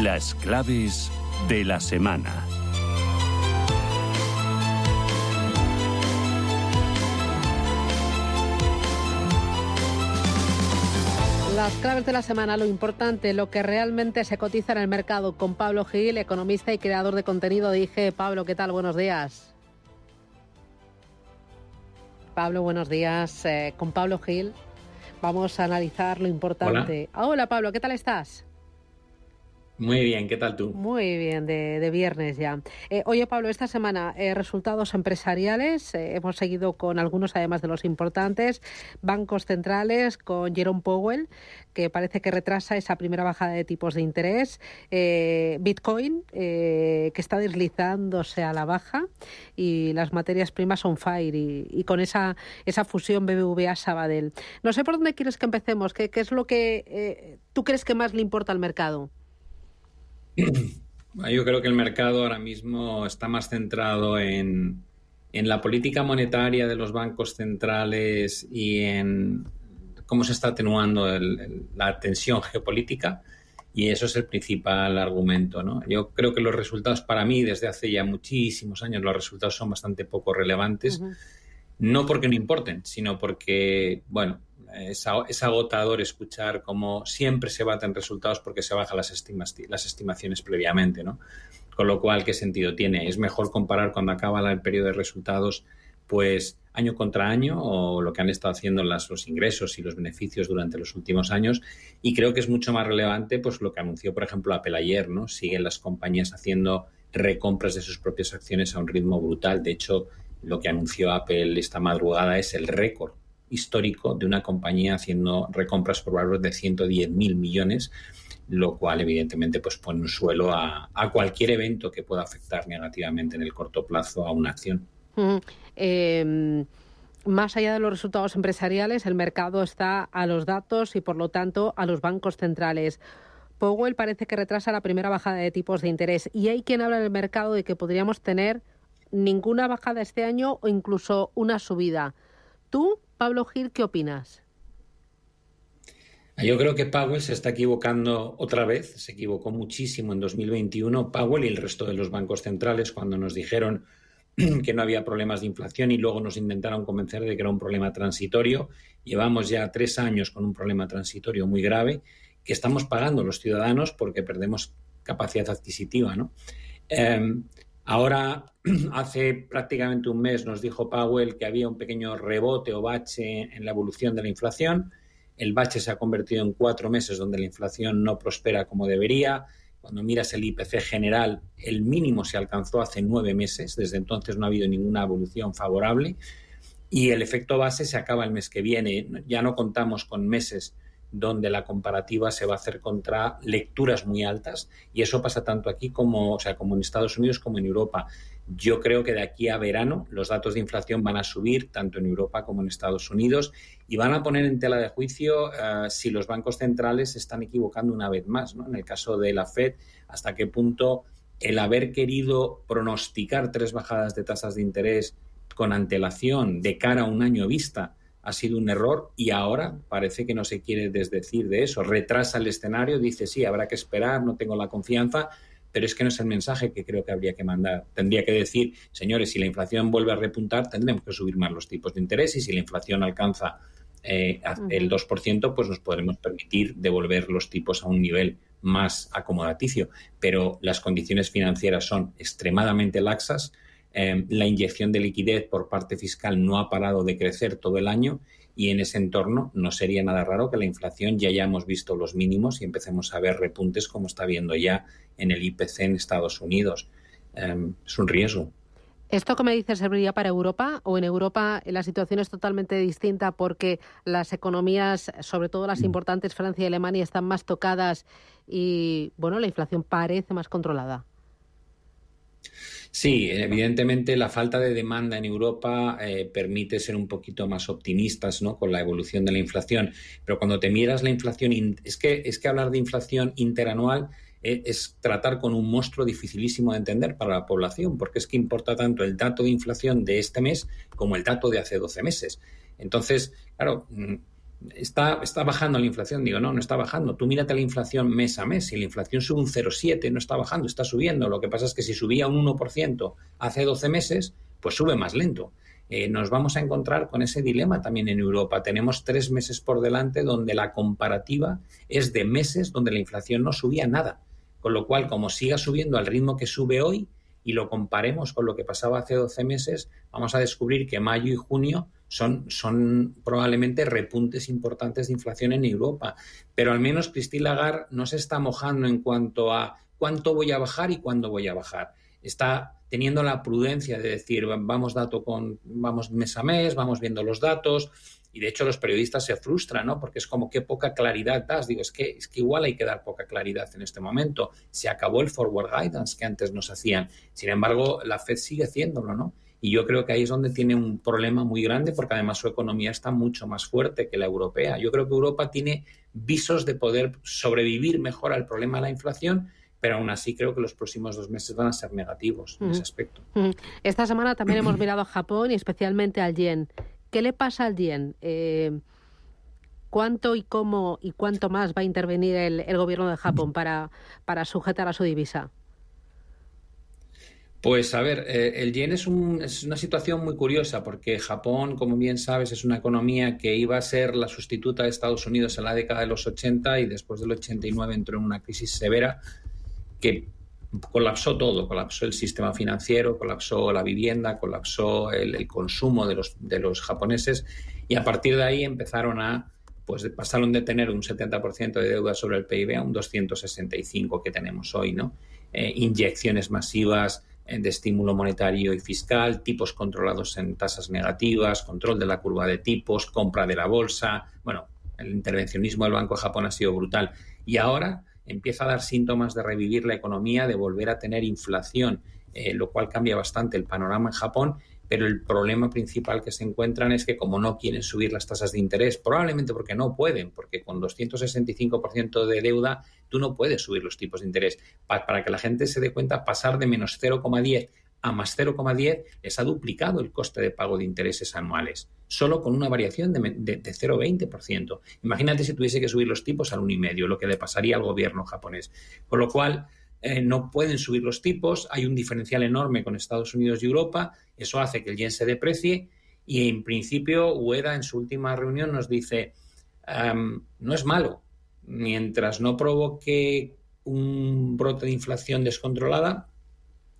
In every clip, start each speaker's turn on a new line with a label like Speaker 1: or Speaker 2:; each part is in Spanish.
Speaker 1: Las claves de la semana.
Speaker 2: Las claves de la semana, lo importante, lo que realmente se cotiza en el mercado, con Pablo Gil, economista y creador de contenido de IG. Pablo, ¿qué tal? Buenos días. Pablo, buenos días. Con Pablo Gil vamos a analizar lo importante. Hola Pablo, ¿qué tal estás?
Speaker 3: Muy bien, ¿qué tal tú?
Speaker 2: Muy bien, de viernes ya. Oye, Pablo, esta semana resultados empresariales. Hemos seguido con algunos, además de los importantes, bancos centrales, con Jerome Powell, que parece que retrasa esa primera bajada de tipos de interés. Bitcoin, que está deslizándose a la baja, y las materias primas on fire, y con esa fusión BBVA-Sabadell. No sé por dónde quieres que empecemos. ¿Qué es lo que tú crees que más le importa al mercado?
Speaker 3: Yo creo que el mercado ahora mismo está más centrado en la política monetaria de los bancos centrales y en cómo se está atenuando la tensión geopolítica, y eso es el principal argumento, ¿no? Yo creo que los resultados, para mí, desde hace ya muchísimos años, los resultados son bastante poco relevantes. Uh-huh. No porque no importen, sino porque, bueno, es agotador escuchar cómo siempre se baten resultados porque se bajan las estimaciones previamente, ¿no? Con lo cual, ¿qué sentido tiene? Es mejor comparar cuando acaba el periodo de resultados, pues año contra año, o lo que han estado haciendo los ingresos y los beneficios durante los últimos años. Y creo que es mucho más relevante pues lo que anunció, por ejemplo, Apple ayer, ¿no? Siguen las compañías haciendo recompras de sus propias acciones a un ritmo brutal. De hecho, lo que anunció Apple esta madrugada es el récord histórico de una compañía haciendo recompras por valor de 110.000 millones, lo cual evidentemente pues pone un suelo a cualquier evento que pueda afectar negativamente en el corto plazo a una acción.
Speaker 2: Más allá de los resultados empresariales, el mercado está a los datos y por lo tanto a los bancos centrales. Powell parece que retrasa la primera bajada de tipos de interés, y hay quien habla en el mercado de que podríamos tener ninguna bajada este año o incluso una subida. ¿Tú, Pablo Gil, qué opinas?
Speaker 3: Yo creo que Powell se está equivocando otra vez. Se equivocó muchísimo en 2021, Powell y el resto de los bancos centrales, cuando nos dijeron que no había problemas de inflación y luego nos intentaron convencer de que era un problema transitorio. Llevamos ya 3 años con un problema transitorio muy grave que estamos pagando los ciudadanos porque perdemos capacidad adquisitiva, ¿no? Ahora, hace prácticamente un mes nos dijo Powell que había un pequeño rebote o bache en la evolución de la inflación. El bache se ha convertido en 4 meses donde la inflación no prospera como debería. Cuando miras el IPC general, el mínimo se alcanzó hace 9 meses. Desde entonces no ha habido ninguna evolución favorable. Y el efecto base se acaba el mes que viene. Ya no contamos con meses donde la comparativa se va a hacer contra lecturas muy altas, y eso pasa tanto aquí como en Estados Unidos como en Europa. Yo creo que de aquí a verano los datos de inflación van a subir tanto en Europa como en Estados Unidos, y van a poner en tela de juicio si los bancos centrales se están equivocando una vez más, ¿no? En el caso de la Fed, hasta qué punto el haber querido pronosticar 3 bajadas de tasas de interés con antelación de cara a un año vista ha sido un error, y ahora parece que no se quiere desdecir de eso. Retrasa el escenario, dice sí, habrá que esperar, no tengo la confianza, pero es que no es el mensaje que creo que habría que mandar. Tendría que decir, señores, si la inflación vuelve a repuntar, tendremos que subir más los tipos de interés, y si la inflación alcanza el 2%, pues nos podremos permitir devolver los tipos a un nivel más acomodaticio. Pero las condiciones financieras son extremadamente laxas. La inyección de liquidez por parte fiscal no ha parado de crecer todo el año, y en ese entorno no sería nada raro que la inflación ya hayamos visto los mínimos y empecemos a ver repuntes como está viendo ya en el IPC en Estados Unidos. Es un riesgo.
Speaker 2: ¿Esto que me dices serviría para Europa, o en Europa la situación es totalmente distinta porque las economías, sobre todo las importantes, Francia y Alemania, están más tocadas y bueno, la inflación parece más controlada?
Speaker 3: Sí, evidentemente la falta de demanda en Europa permite ser un poquito más optimistas, ¿no?, con la evolución de la inflación. Pero cuando te miras la inflación, es que hablar de inflación interanual es tratar con un monstruo dificilísimo de entender para la población, porque es que importa tanto el dato de inflación de este mes como el dato de hace 12 meses. Entonces, claro, está bajando la inflación. Digo, no está bajando. Tú mírate la inflación mes a mes. Si la inflación sube un 0,7, no está bajando, está subiendo. Lo que pasa es que si subía un 1% hace 12 meses, pues sube más lento. Nos vamos a encontrar con ese dilema también en Europa. Tenemos 3 meses por delante donde la comparativa es de meses donde la inflación no subía nada. Con lo cual, como siga subiendo al ritmo que sube hoy y lo comparemos con lo que pasaba hace 12 meses, vamos a descubrir que mayo y junio son probablemente repuntes importantes de inflación en Europa. Pero al menos Christine Lagarde no se está mojando en cuanto a cuánto voy a bajar y cuándo voy a bajar. Está teniendo la prudencia de decir, vamos mes a mes, vamos viendo los datos. Y de hecho los periodistas se frustran, ¿no? Porque es como qué poca claridad das. Digo, es que igual hay que dar poca claridad en este momento. Se acabó el forward guidance que antes nos hacían. Sin embargo, la Fed sigue haciéndolo, ¿no? Y yo creo que ahí es donde tiene un problema muy grande, porque además su economía está mucho más fuerte que la europea. Yo creo que Europa tiene visos de poder sobrevivir mejor al problema de la inflación, pero aún así creo que los próximos 2 meses van a ser negativos en ese aspecto.
Speaker 2: Esta semana también hemos mirado a Japón y especialmente al yen. ¿Qué le pasa al yen? ¿Cuánto y cómo y cuánto más va a intervenir el gobierno de Japón para sujetar a su divisa?
Speaker 3: Pues a ver, el yen es una situación muy curiosa porque Japón, como bien sabes, es una economía que iba a ser la sustituta de Estados Unidos en la década de los 80 y después del 89 entró en una crisis severa que colapsó todo, colapsó el sistema financiero, colapsó la vivienda, colapsó el consumo de los japoneses y a partir de ahí pasaron de tener un 70% de deuda sobre el PIB a un 265 que tenemos hoy, ¿no? Inyecciones masivas de estímulo monetario y fiscal, tipos controlados en tasas negativas, control de la curva de tipos, compra de la bolsa. Bueno, el intervencionismo del Banco de Japón ha sido brutal. Y ahora empieza a dar síntomas de revivir la economía, de volver a tener inflación, lo cual cambia bastante el panorama en Japón, pero el problema principal que se encuentran es que como no quieren subir las tasas de interés, probablemente porque no pueden, porque con 265% de deuda tú no puedes subir los tipos de interés. Para que la gente se dé cuenta, pasar de menos 0,10 a más 0,10 les ha duplicado el coste de pago de intereses anuales, solo con una variación de 0,20%. Imagínate si tuviese que subir los tipos al 1,5%, lo que le pasaría al gobierno japonés. Con lo cual, no pueden subir los tipos, hay un diferencial enorme con Estados Unidos y Europa, eso hace que el yen se deprecie y en principio Ueda en su última reunión nos dice, no es malo, mientras no provoque un brote de inflación descontrolada,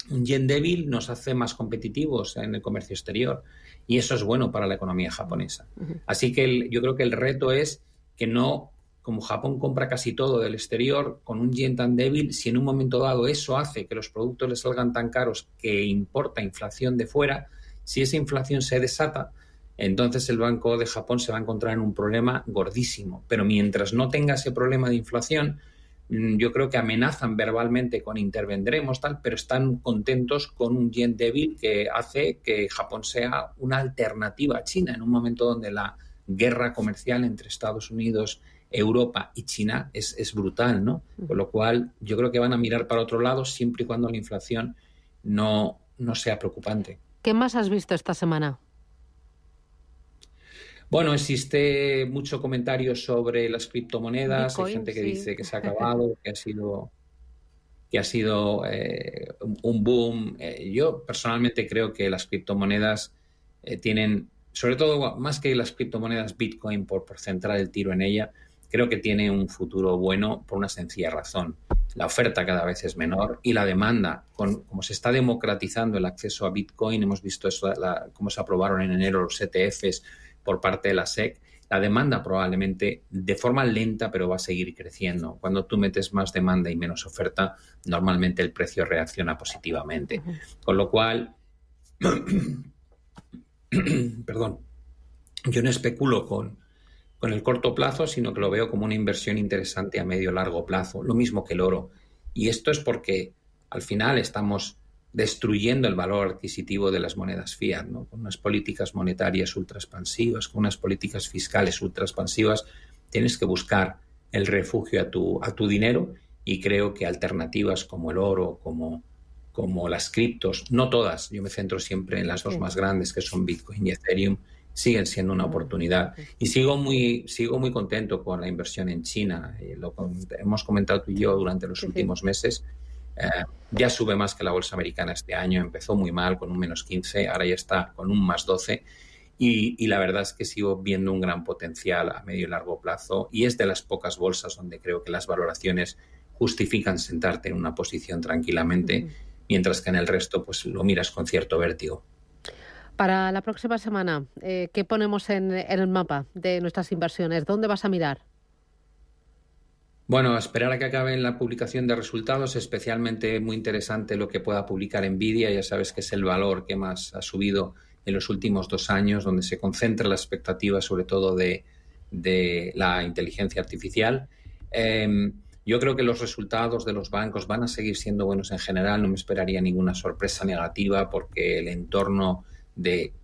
Speaker 3: un yen débil nos hace más competitivos en el comercio exterior y eso es bueno para la economía japonesa. Así que yo creo que el reto es que no, como Japón compra casi todo del exterior, con un yen tan débil, si en un momento dado eso hace que los productos les salgan tan caros que importa inflación de fuera, si esa inflación se desata, entonces el Banco de Japón se va a encontrar en un problema gordísimo. Pero mientras no tenga ese problema de inflación, yo creo que amenazan verbalmente con intervendremos, pero están contentos con un yen débil que hace que Japón sea una alternativa a China en un momento donde la guerra comercial entre Estados Unidos, Europa y China es brutal, ¿no? Con lo cual yo creo que van a mirar para otro lado siempre y cuando la inflación no sea preocupante.
Speaker 2: ¿Qué más has visto esta semana?
Speaker 3: Bueno, existe mucho comentario sobre las criptomonedas. Bitcoin, hay gente que dice que se ha acabado, que ha sido un boom. Yo personalmente creo que las criptomonedas tienen, sobre todo más que las criptomonedas Bitcoin por centrar el tiro en ella, creo que tiene un futuro bueno por una sencilla razón. La oferta cada vez es menor y la demanda, como se está democratizando el acceso a Bitcoin, hemos visto eso, cómo se aprobaron en enero los ETFs por parte de la SEC, la demanda probablemente de forma lenta, pero va a seguir creciendo. Cuando tú metes más demanda y menos oferta, normalmente el precio reacciona positivamente. Con lo cual, perdón, yo no especulo con el corto plazo, sino que lo veo como una inversión interesante a medio largo plazo, lo mismo que el oro. Y esto es porque al final estamos destruyendo el valor adquisitivo de las monedas fiat, ¿no? Con unas políticas monetarias ultra expansivas, con unas políticas fiscales ultra expansivas, tienes que buscar el refugio a tu dinero y creo que alternativas como el oro, como las criptos, no todas, yo me centro siempre en las dos más grandes que son Bitcoin y Ethereum, siguen siendo una oportunidad. Y sigo muy contento con la inversión en China. Hemos comentado tú y yo durante los últimos meses. Ya sube más que la bolsa americana este año. Empezó muy mal con un -15, ahora ya está con un +12. Y la verdad es que sigo viendo un gran potencial a medio y largo plazo, y es de las pocas bolsas donde creo que las valoraciones justifican sentarte en una posición tranquilamente, mientras que en el resto pues lo miras con cierto vértigo.
Speaker 2: Para la próxima semana, ¿qué ponemos en el mapa de nuestras inversiones? ¿Dónde vas a mirar?
Speaker 3: Bueno, esperar a que acabe la publicación de resultados, especialmente muy interesante lo que pueda publicar Nvidia. Ya sabes que es el valor que más ha subido en los últimos 2 años, donde se concentra la expectativa sobre todo de la inteligencia artificial. Yo creo que los resultados de los bancos van a seguir siendo buenos en general. No me esperaría ninguna sorpresa negativa, porque el entorno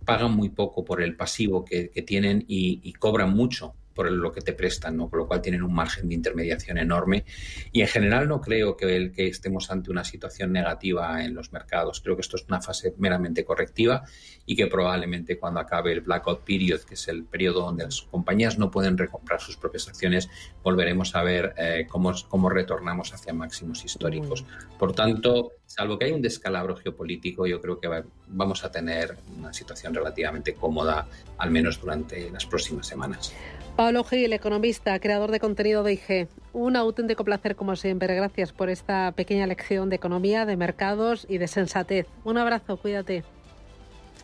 Speaker 3: pagan muy poco por el pasivo que tienen y cobran mucho por lo que te prestan, ¿no? Con lo cual tienen un margen de intermediación enorme, y en general no creo que estemos ante una situación negativa en los mercados. Creo que esto es una fase meramente correctiva, y que probablemente cuando acabe el blackout period, que es el periodo donde las compañías no pueden recomprar sus propias acciones, volveremos a ver cómo retornamos hacia máximos históricos. Por tanto, salvo que haya un descalabro geopolítico, yo creo que vamos a tener una situación relativamente cómoda, al menos durante las próximas semanas.
Speaker 2: Pablo Gil, economista, creador de contenido de IG. Un auténtico placer, como siempre. Gracias por esta pequeña lección de economía, de mercados y de sensatez. Un abrazo, cuídate.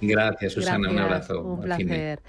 Speaker 3: Gracias, Susana.
Speaker 2: Gracias,
Speaker 3: un abrazo.
Speaker 2: Un placer.